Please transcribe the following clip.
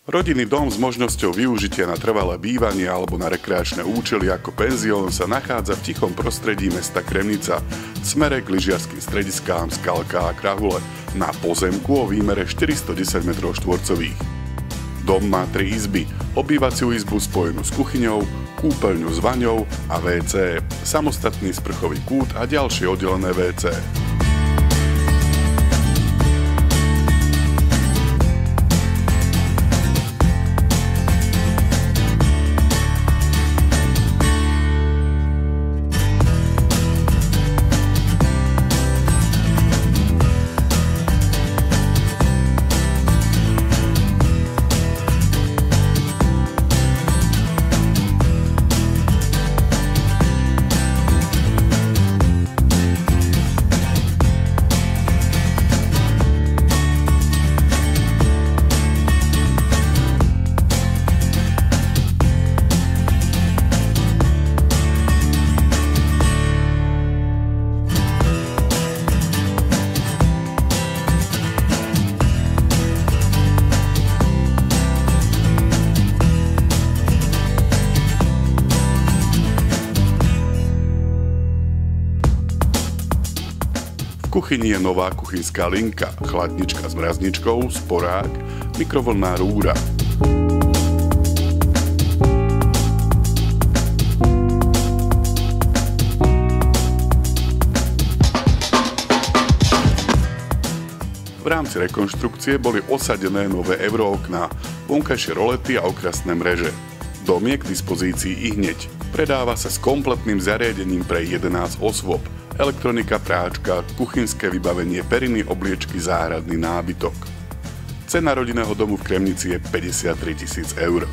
Rodinný dom s možnosťou využitia na trvalé bývanie alebo na rekreačné účely ako penzión sa nachádza v tichom prostredí mesta Kremnica v smere k lyžiarskym strediskám Skalka a Krahule na pozemku o výmere 410 m². Dom má 3 izby, obývaciu izbu spojenú s kuchyňou, kúpeľňu s vaňou a WC, samostatný sprchový kút a ďalšie oddelené WC. V kuchyni je nová kuchynská linka, chladnička s mrazničkou, sporák, mikrovlnná rúra. V rámci rekonštrukcie boli osadené nové eurookná, vonkajšie rolety a okrasné mreže. Dom je k dispozícii ihneď. Predáva sa s kompletným zariadením pre 11 osôb. Elektronika, práčka, kuchynské vybavenie, periny, obliečky, záhradný nábytok. Cena rodinného domu v Kremnici je 53 000 eur.